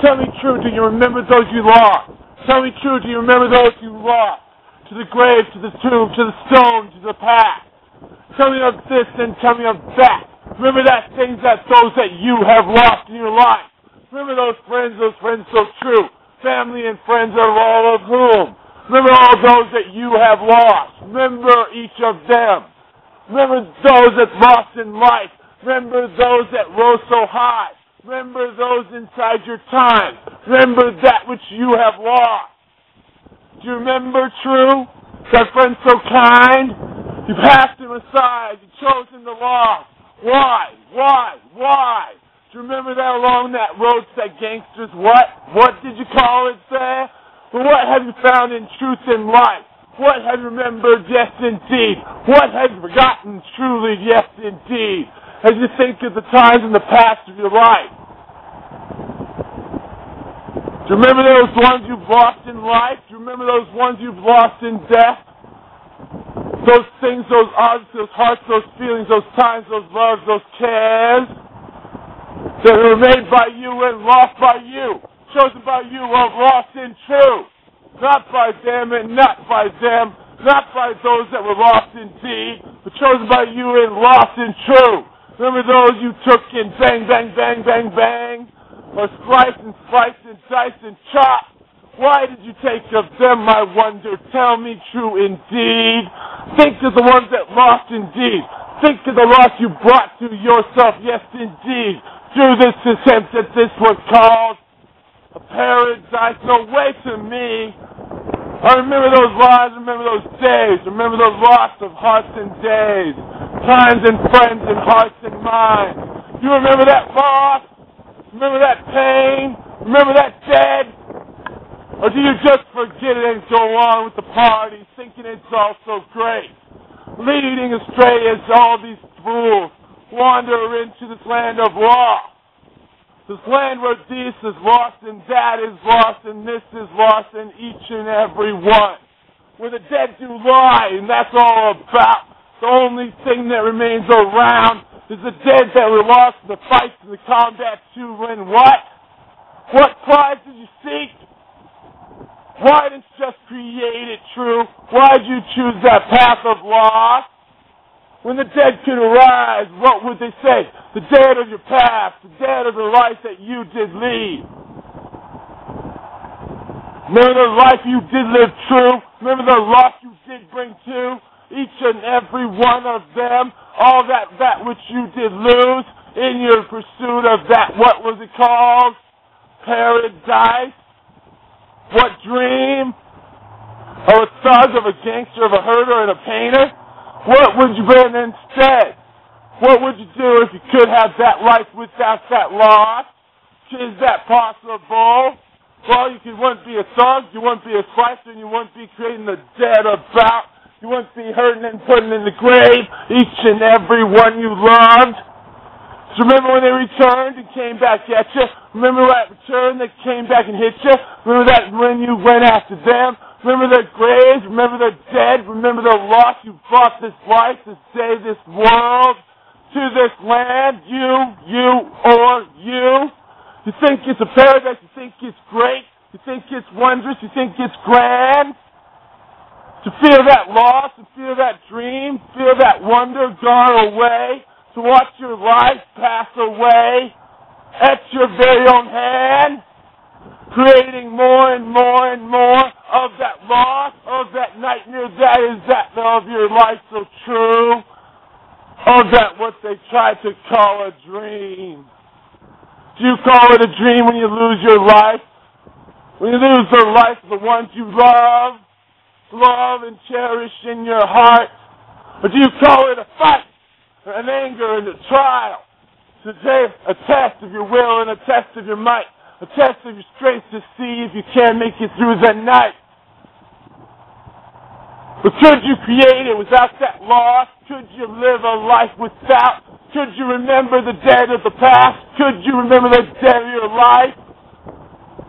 Tell me true, do you remember those you lost? Tell me true, do you remember those you lost? To the grave, to the tomb, to the stone, to the past. Tell me of this and tell me of that. Remember that things that those that you have lost in your life. Remember those friends so true. Family and friends of all of whom. Remember all those that you have lost. Remember each of them. Remember those that lost in life. Remember those that rose so high. Remember those inside your time. Remember that which you have lost. Do you remember true? That friend so kind? You passed him aside. You chose him to lost. Why? Do you remember that along that road to that gangster's what? What did you call it there? But what have you found in truth in life? What have you remembered? Yes, indeed. What have you forgotten? Truly, yes, indeed. As you think of the times in the past of your life. Do you remember those ones you've lost in life? Do you remember those ones you've lost in death? Those things, those odds, those hearts, those feelings, those times, those loves, those cares that were made by you and lost by you, chosen by you, of lost in truth. Not by them and not by them, not by those that were lost indeed, but chosen by you and lost in truth. Remember those you took in bang, bang, bang, bang, bang, or slice and dice and chop. Why did you take of them, I wonder? Tell me true indeed. Think of the ones that lost indeed. Think of the loss you brought to yourself, yes indeed. Through this attempt that this was called a paradise. No way to me. I remember those lives, remember those days, remember the loss of hearts and days, times and friends and hearts and minds. You remember that loss? Remember that pain? Remember that dead? Or do you just forget it and go on with the party, thinking it's all so great? Leading astray as all these fools wander into this land of lost. This land where this is lost and that is lost and this is lost and each and every one. Where the dead do lie and that's all about. The only thing that remains around is the dead that were lost in the fights and the combat to win what? What prize did you seek? Why didn't you just create it true? Why did you choose that path of loss? When the dead could arise, what would they say? The dead of your past, the dead of the life that you did lead. Remember the life you did live true? Remember the loss you did bring to? Each and every one of them, all that which you did lose in your pursuit of that, what was it called? Paradise? What dream? Of a thug, of a gangster, of a herder, and a painter? What would you bring instead? What would you do if you could have that life without that loss? Is that possible? Well, you wouldn't be a thug, you wouldn't be a slicer, and you wouldn't be creating the dead about. You wouldn't be hurting and putting in the grave each and every one you loved. So remember when they returned and came back at you? Remember that return that came back and hit you? Remember that when you went after them? Remember their graves? Remember their dead? Remember the loss you brought this life, this day, this world, to this land? You. You think it's a paradise? You think it's great? You think it's wondrous? You think it's grand? To feel that loss, to feel that dream, feel that wonder gone away, to watch your life pass away at your very own hand, creating more and more and more of that loss, of that nightmare that is that of your life so true, of that what they try to call a dream. Do you call it a dream when you lose your life? When you lose the life of the ones you love and cherish in your heart? Or do you call it a fight, an anger, and a trial? Today, a test of your will and a test of your might, a test of your strength to see if you can make it through the night. But could you create it without that loss? Could you live a life without? Could you remember the dead of the past? Could you remember the dead of your life?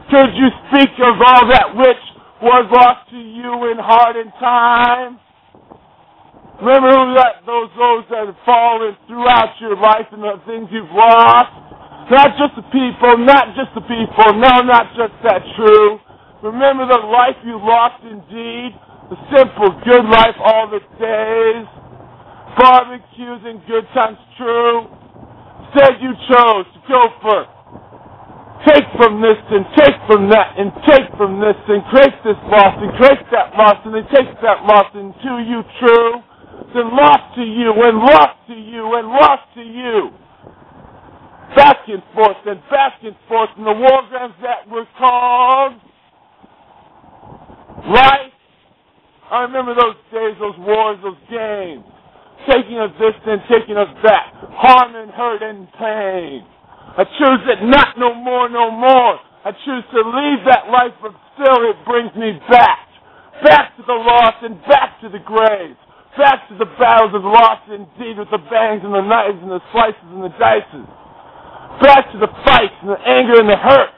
Could you speak of all that which was lost to you in heart and time? Remember those that have fallen throughout your life and the things you've lost? Not just the people, not just the people, no, not just that true. Remember the life you lost indeed, the simple good life all the days. Barbecues and good times true. Said you chose to go for take from this and take from that and take from this and create this loss and create that loss and then take that loss into you true. Then lost to you and lost to you and lost to you. Back and forth in the wargrounds that were called life. I remember those days, those wars, those games. Taking of this and taking of that. Harm and hurt and pain. I choose it not no more, no more. I choose to leave that life, but still it brings me back. Back to the lost and back to the grave. Back to the battles of lost indeed with the bangs and the knives and the slices and the dices. Back to the fights and the anger and the hurt.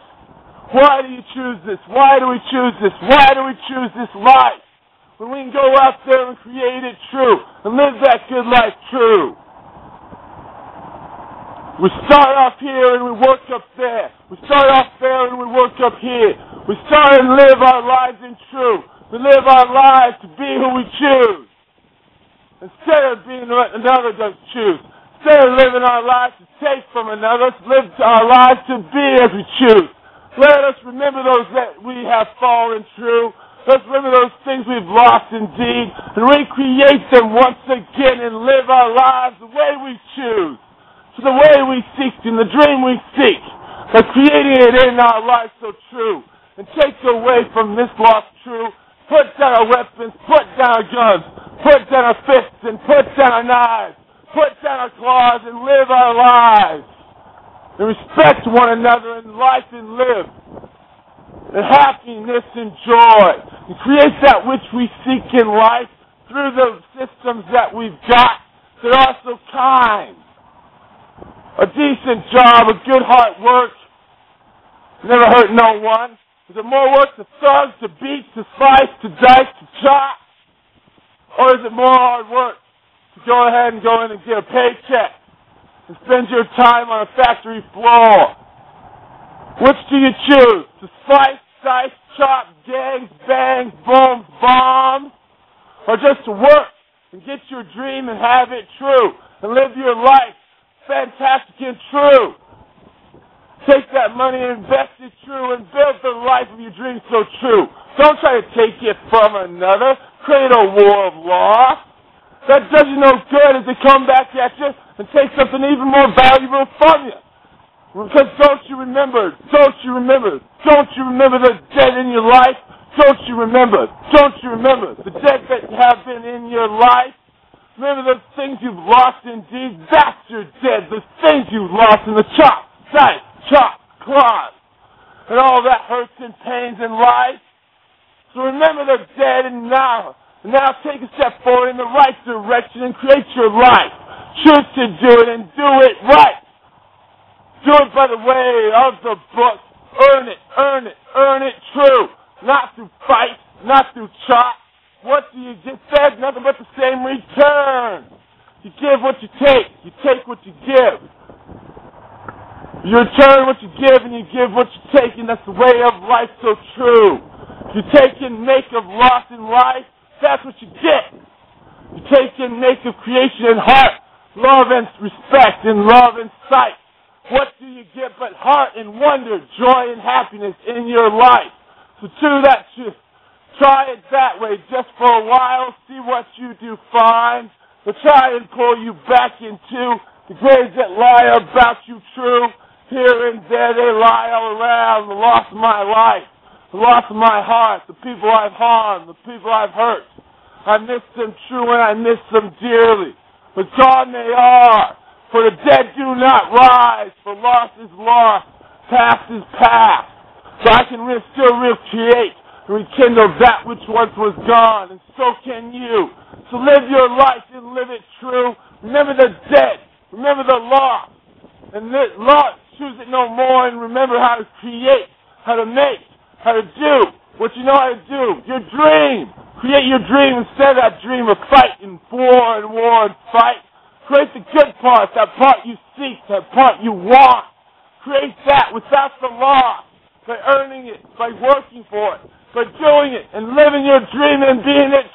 Why do you choose this? Why do we choose this? Why do we choose this life? When we can go out there and create it true and live that good life true. We start off here and we work up there. We start off there and we work up here. We start and live our lives in true. We live our lives to be who we choose. Instead of being what another does choose. Instead of living our lives to take from another, let's live our lives to be as we choose. Let us remember those that we have fallen true. Let's remember those things we've lost indeed, and recreate them once again and live our lives the way we choose, to the way we seek, in the dream we seek, by creating it in our lives so true, and take away from this lost true, put down our weapons, put down our guns, put down our fists, and put down our knives, put down our claws, and live our lives, and respect one another in life and live. And happiness and joy, and create that which we seek in life through the systems that we've got that are so kind. A decent job, a good hard work, never hurt no one. Is it more work to thug, to beat, to slice, to dice, to chop? Or is it more hard work to go ahead and go in and get a paycheck and spend your time on a factory floor? Which do you choose? To slice, dice, chop, gangs, bangs, booms, bombs? Or just to work and get your dream and have it true and live your life fantastic and true? Take that money and invest it true and build the life of your dreams so true. Don't try to take it from another. Create a war of loss. That does you no good as they come back at you and take something even more valuable from you. Because don't you remember the dead in your life? Don't you remember the dead that have been in your life? Remember the things you've lost indeed? That's your dead. The things you've lost in the chop, dice, chop, claws, and all that hurts and pains in life. So remember the dead and now take a step forward in the right direction and create your life. Choose to do it and do it right. Do it by the way of the book. Earn it true. Not through fight, not through chop. What do you get fed? Nothing but the same return. You give what you take what you give. You return what you give and you give what you take, and that's the way of life so true. You take and make of loss in life, that's what you get. You take and make of creation and heart, love and respect and love and sight. What do you get but heart and wonder, joy and happiness in your life? So to that, try it that way just for a while, see what you do find. But try and pull you back into the graves that lie about you true. Here and there they lie all around. The loss of my life, the loss of my heart, the people I've harmed, the people I've hurt. I miss them true and I miss them dearly. But gone they are. For the dead do not rise, for loss is lost, past is past. So I can still recreate and rekindle that which once was gone, and so can you. So live your life and live it true. Remember the dead, remember the lost, and lost, choose it no more, and remember how to create, how to make, how to do what you know how to do. Your dream. Create your dream instead of that dream of fight and war and fight. Create the good part, that part you seek, that part you want. create that without the loss, by earning it, by working for it, by doing it and living your dream and being it